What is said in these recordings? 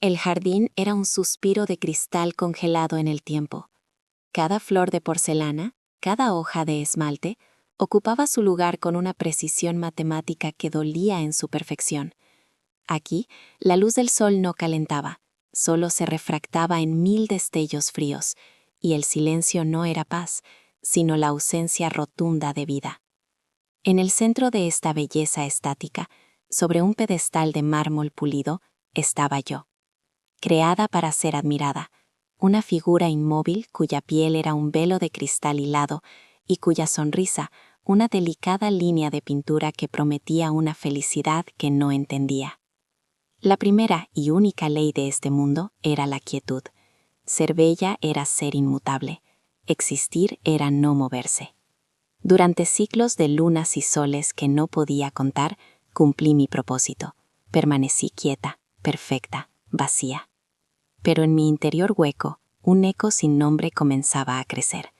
El jardín era un suspiro de cristal congelado en el tiempo. Cada flor de porcelana, cada hoja de esmalte, ocupaba su lugar con una precisión matemática que dolía en su perfección. Aquí, la luz del sol no calentaba, solo se refractaba en 1000 destellos fríos, y el silencio no era paz, sino la ausencia rotunda de vida. En el centro de esta belleza estática, sobre un pedestal de mármol pulido, estaba yo, creada para ser admirada, una figura inmóvil cuya piel era un velo de cristal hilado y cuya sonrisa una delicada línea de pintura que prometía una felicidad que no entendía. La primera y única ley de este mundo era la quietud. Ser bella era ser inmutable. Existir era no moverse. Durante ciclos de lunas y soles que no podía contar, cumplí mi propósito. Permanecí quieta, perfecta, vacía. Pero en mi interior hueco, un eco sin nombre comenzaba a crecer.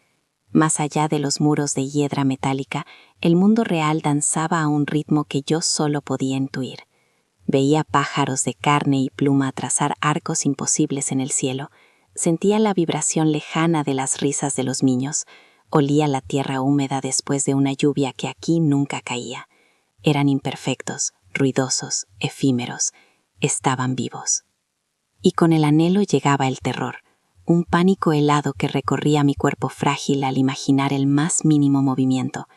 Más allá de los muros de hiedra metálica, el mundo real danzaba a un ritmo que yo solo podía intuir. Veía pájaros de carne y pluma trazar arcos imposibles en el cielo, sentía la vibración lejana de las risas de los niños, olía la tierra húmeda después de una lluvia que aquí nunca caía. Eran imperfectos, ruidosos, efímeros, estaban vivos. Y con el anhelo llegaba el terror, un pánico helado que recorría mi cuerpo frágil al imaginar el más mínimo movimiento,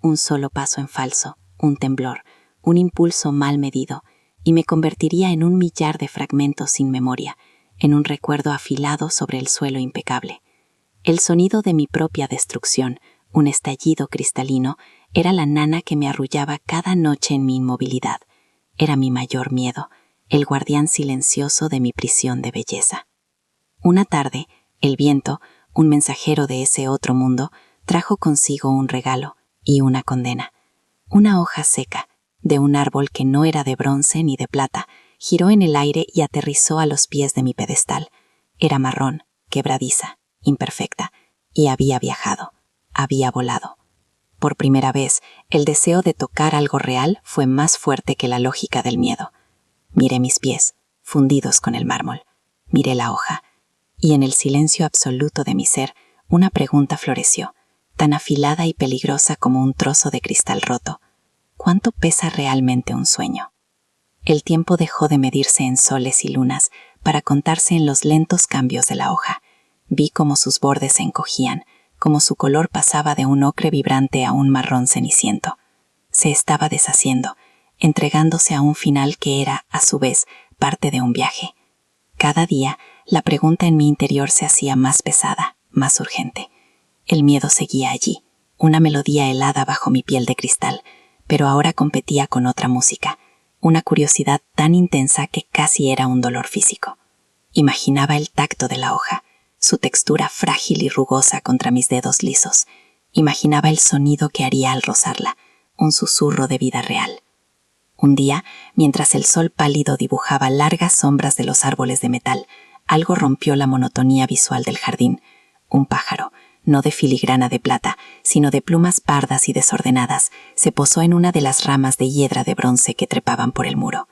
un solo paso en falso, un temblor, un impulso mal medido, y me convertiría en un millar de fragmentos sin memoria, en un recuerdo afilado sobre el suelo impecable. El sonido de mi propia destrucción, un estallido cristalino, era la nana que me arrullaba cada noche en mi inmovilidad. Era mi mayor miedo, el guardián silencioso de mi prisión de belleza. Una tarde, el viento, un mensajero de ese otro mundo, trajo consigo un regalo y una condena. Una hoja seca, de un árbol que no era de bronce ni de plata, giró en el aire y aterrizó a los pies de mi pedestal. Era marrón, quebradiza, imperfecta, y había viajado, había volado. Por primera vez, el deseo de tocar algo real fue más fuerte que la lógica del miedo. Miré mis pies, fundidos con el mármol. Miré la hoja. Y en el silencio absoluto de mi ser, una pregunta floreció, tan afilada y peligrosa como un trozo de cristal roto. ¿Cuánto pesa realmente un sueño? El tiempo dejó de medirse en soles y lunas para contarse en los lentos cambios de la hoja. Vi cómo sus bordes se encogían, cómo su color pasaba de un ocre vibrante a un marrón ceniciento. Se estaba deshaciendo, entregándose a un final que era, a su vez, parte de un viaje. Cada día, la pregunta en mi interior se hacía más pesada, más urgente. El miedo seguía allí, una melodía helada bajo mi piel de cristal, pero ahora competía con otra música, una curiosidad tan intensa que casi era un dolor físico. Imaginaba el tacto de la hoja, su textura frágil y rugosa contra mis dedos lisos. Imaginaba el sonido que haría al rozarla, un susurro de vida real. Un día, mientras el sol pálido dibujaba largas sombras de los árboles de metal, algo rompió la monotonía visual del jardín. Un pájaro, no de filigrana de plata, sino de plumas pardas y desordenadas, se posó en una de las ramas de hiedra de bronce que trepaban por el muro.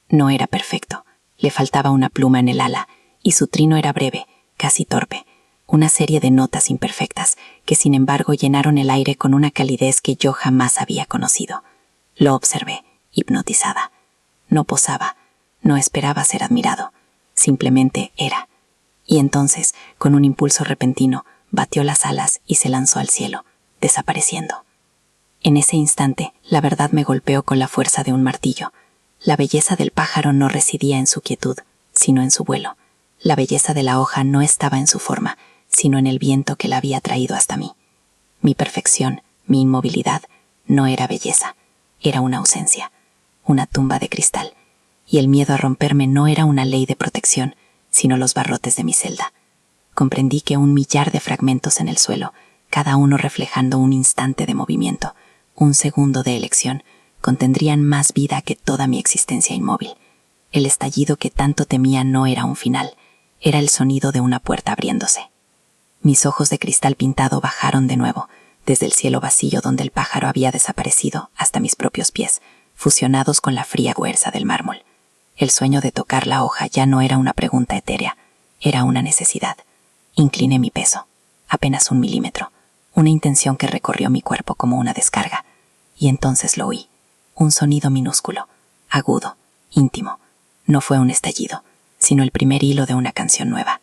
No era perfecto, le faltaba una pluma en el ala, y su trino era breve, casi torpe, una serie de notas imperfectas que sin embargo llenaron el aire con una calidez que yo jamás había conocido. Lo observé, hipnotizada. No posaba, no esperaba ser admirado, simplemente era. Y entonces, con un impulso repentino, batió las alas y se lanzó al cielo, desapareciendo. En ese instante, la verdad me golpeó con la fuerza de un martillo. La belleza del pájaro no residía en su quietud, sino en su vuelo. La belleza de la hoja no estaba en su forma, sino en el viento que la había traído hasta mí. Mi perfección, mi inmovilidad, no era belleza, era una ausencia, una tumba de cristal, y el miedo a romperme no era una ley de protección, sino los barrotes de mi celda. Comprendí que un millar de fragmentos en el suelo, cada uno reflejando un instante de movimiento, un segundo de elección, contendrían más vida que toda mi existencia inmóvil. El estallido que tanto temía no era un final, era el sonido de una puerta abriéndose. Mis ojos de cristal pintado bajaron de nuevo, desde el cielo vacío donde el pájaro había desaparecido hasta mis propios pies, fusionados con la fría huerza del mármol. El sueño de tocar la hoja ya no era una pregunta etérea, era una necesidad. Incliné mi peso, apenas 1 milímetro, una intención que recorrió mi cuerpo como una descarga. Y entonces lo oí, un sonido minúsculo, agudo, íntimo. No fue un estallido, sino el primer hilo de una canción nueva.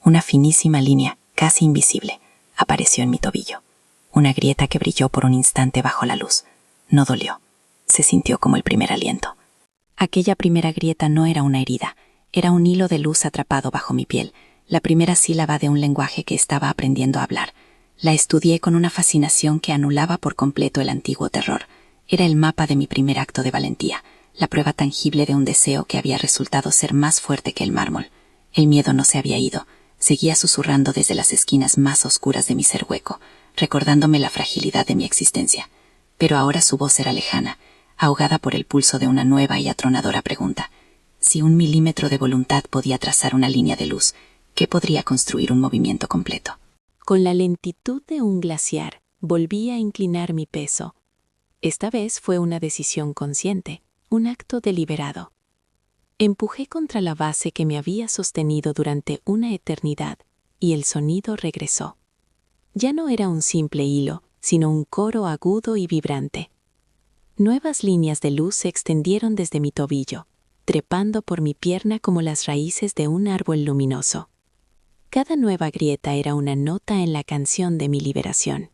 Una finísima línea, casi invisible, apareció en mi tobillo. Una grieta que brilló por un instante bajo la luz. No dolió. Se sintió como el primer aliento. Aquella primera grieta no era una herida, era un hilo de luz atrapado bajo mi piel, la primera sílaba de un lenguaje que estaba aprendiendo a hablar. La estudié con una fascinación que anulaba por completo el antiguo terror. Era el mapa de mi primer acto de valentía, la prueba tangible de un deseo que había resultado ser más fuerte que el mármol. El miedo no se había ido, seguía susurrando desde las esquinas más oscuras de mi ser hueco, recordándome la fragilidad de mi existencia. Pero ahora su voz era lejana, ahogada por el pulso de una nueva y atronadora pregunta. Si 1 milímetro de voluntad podía trazar una línea de luz, ¿qué podría construir un movimiento completo? Con la lentitud de un glaciar, volví a inclinar mi peso. Esta vez fue una decisión consciente, un acto deliberado. Empujé contra la base que me había sostenido durante una eternidad, y el sonido regresó. Ya no era un simple hilo, sino un coro agudo y vibrante. Nuevas líneas de luz se extendieron desde mi tobillo, trepando por mi pierna como las raíces de un árbol luminoso. Cada nueva grieta era una nota en la canción de mi liberación.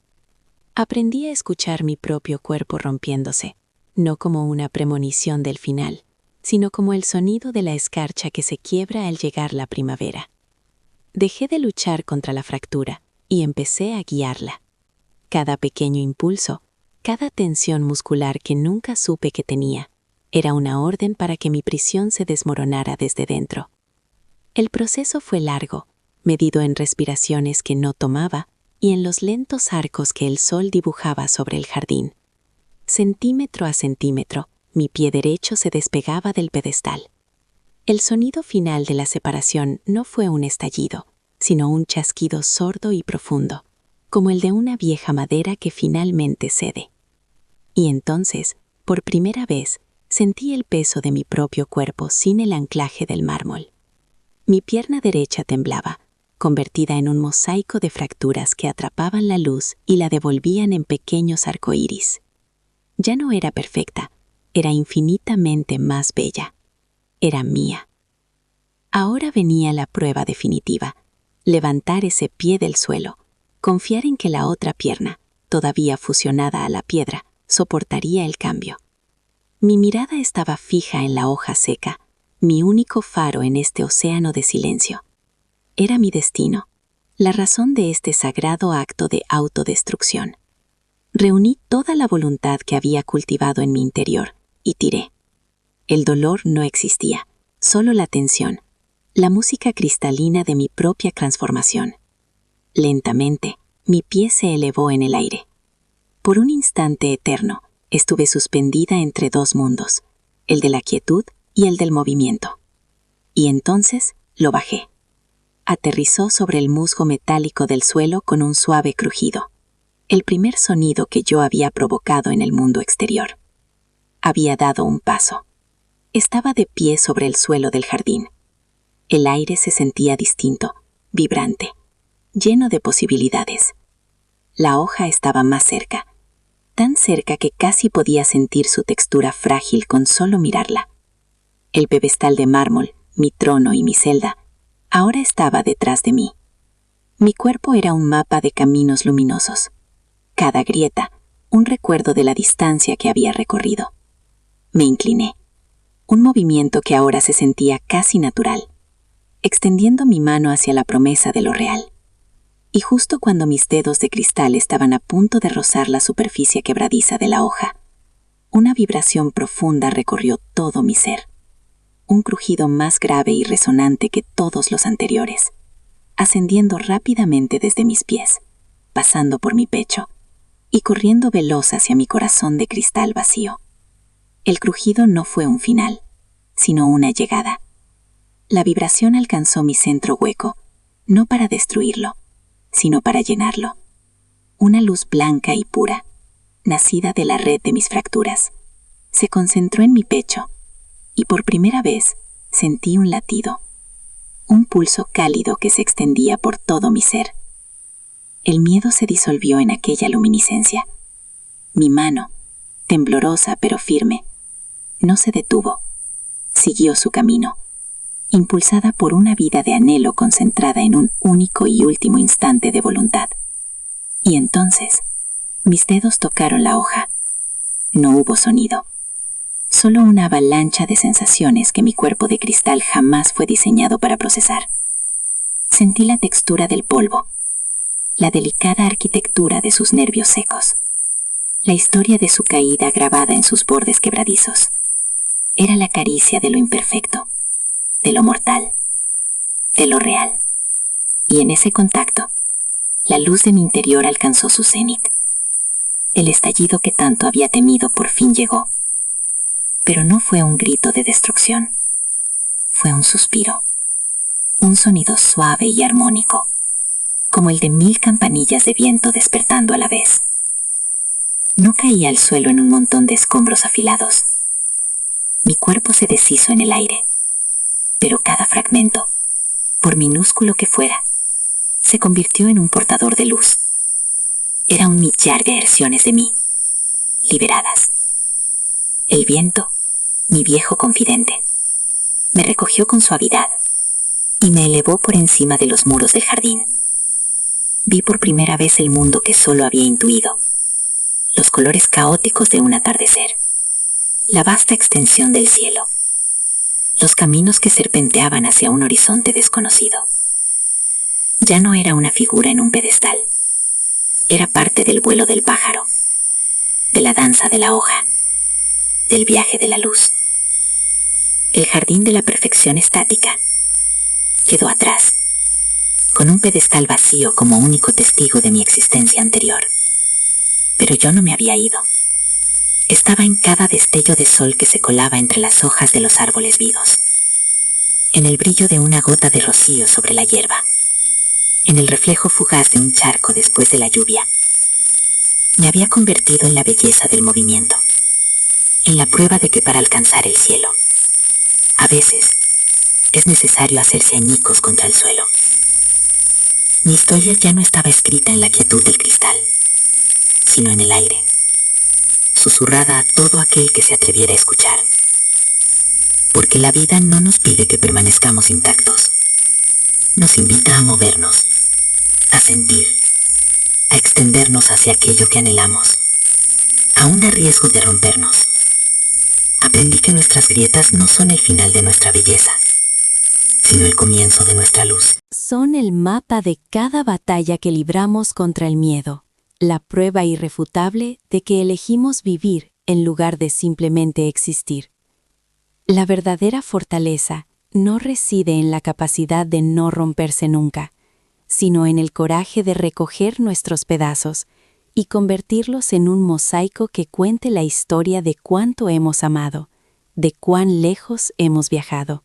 Aprendí a escuchar mi propio cuerpo rompiéndose, no como una premonición del final, sino como el sonido de la escarcha que se quiebra al llegar la primavera. Dejé de luchar contra la fractura y empecé a guiarla. Cada pequeño impulso, cada tensión muscular que nunca supe que tenía, era una orden para que mi prisión se desmoronara desde dentro. El proceso fue largo, medido en respiraciones que no tomaba y en los lentos arcos que el sol dibujaba sobre el jardín. Centímetro a centímetro, mi pie derecho se despegaba del pedestal. El sonido final de la separación no fue un estallido, sino un chasquido sordo y profundo, como el de una vieja madera que finalmente cede. Y entonces, por primera vez, sentí el peso de mi propio cuerpo sin el anclaje del mármol. Mi pierna derecha temblaba, convertida en un mosaico de fracturas que atrapaban la luz y la devolvían en pequeños arcoíris. Ya no era perfecta, era infinitamente más bella. Era mía. Ahora venía la prueba definitiva, levantar ese pie del suelo, confiar en que la otra pierna, todavía fusionada a la piedra, soportaría el cambio. Mi mirada estaba fija en la hoja seca, mi único faro en este océano de silencio. Era mi destino, la razón de este sagrado acto de autodestrucción. Reuní toda la voluntad que había cultivado en mi interior y tiré. El dolor no existía, solo la tensión, la música cristalina de mi propia transformación. Lentamente, mi pie se elevó en el aire. Por un instante eterno, estuve suspendida entre dos mundos, el de la quietud y el del movimiento. Y entonces lo bajé. Aterrizó sobre el musgo metálico del suelo con un suave crujido, el primer sonido que yo había provocado en el mundo exterior. Había dado un paso. Estaba de pie sobre el suelo del jardín. El aire se sentía distinto, vibrante, lleno de posibilidades. La hoja estaba más cerca, tan cerca que casi podía sentir su textura frágil con solo mirarla. El pedestal de mármol, mi trono y mi celda, ahora estaba detrás de mí. Mi cuerpo era un mapa de caminos luminosos. Cada grieta, un recuerdo de la distancia que había recorrido. Me incliné. Un movimiento que ahora se sentía casi natural, extendiendo mi mano hacia la promesa de lo real. Y justo cuando mis dedos de cristal estaban a punto de rozar la superficie quebradiza de la hoja, una vibración profunda recorrió todo mi ser. Un crujido más grave y resonante que todos los anteriores, ascendiendo rápidamente desde mis pies, pasando por mi pecho y corriendo veloz hacia mi corazón de cristal vacío. El crujido no fue un final, sino una llegada. La vibración alcanzó mi centro hueco, no para destruirlo, sino para llenarlo. Una luz blanca y pura, nacida de la red de mis fracturas, se concentró en mi pecho, y por primera vez Sentí un latido, un pulso cálido que se extendía por todo mi ser. El miedo se disolvió en aquella luminiscencia. Mi mano, temblorosa pero firme, no se detuvo. Siguió su camino, impulsada por una vida de anhelo concentrada en un único y último instante de voluntad. Y entonces, mis dedos tocaron la hoja. No hubo sonido, solo una avalancha de sensaciones que mi cuerpo de cristal jamás fue diseñado para procesar. Sentí la textura del polvo, la delicada arquitectura de sus nervios secos, la historia de su caída grabada en sus bordes quebradizos. Era la caricia de lo imperfecto, de lo mortal, de lo real. Y en ese contacto, la luz de mi interior alcanzó su cenit. El estallido que tanto había temido por fin llegó. Pero no fue un grito de destrucción. Fue un suspiro. Un sonido suave y armónico, como el de 1000 campanillas de viento despertando a la vez. No caí al suelo en un montón de escombros afilados. Mi cuerpo se deshizo en el aire, pero cada fragmento, por minúsculo que fuera, se convirtió en un portador de luz. Era un millar de versiones de mí, liberadas. El viento, mi viejo confidente, me recogió con suavidad y me elevó por encima de los muros del jardín. Vi por primera vez el mundo que solo había intuido, los colores caóticos de un atardecer, la vasta extensión del cielo, los caminos que serpenteaban hacia un horizonte desconocido. Ya no era una figura en un pedestal, era parte del vuelo del pájaro, de la danza de la hoja, del viaje de la luz. El jardín de la perfección estática quedó atrás, con un pedestal vacío como único testigo de mi existencia anterior. Pero yo no me había ido. Estaba en cada destello de sol que se colaba entre las hojas de los árboles vivos, en el brillo de una gota de rocío sobre la hierba, en el reflejo fugaz de un charco después de la lluvia. Me había convertido en la belleza del movimiento, en la prueba de que para alcanzar el cielo, a veces, es necesario hacerse añicos contra el suelo. Mi historia ya no estaba escrita en la quietud del cristal, sino en el aire, susurrada a todo aquel que se atreviera a escuchar. Porque la vida no nos pide que permanezcamos intactos. Nos invita a movernos, a sentir, a extendernos hacia aquello que anhelamos, aún a riesgo de rompernos. Aprendí que nuestras grietas no son el final de nuestra belleza, sino el comienzo de nuestra luz. Son el mapa de cada batalla que libramos contra el miedo, la prueba irrefutable de que elegimos vivir en lugar de simplemente existir. La verdadera fortaleza no reside en la capacidad de no romperse nunca, sino en el coraje de recoger nuestros pedazos y convertirlos en un mosaico que cuente la historia de cuánto hemos amado, de cuán lejos hemos viajado.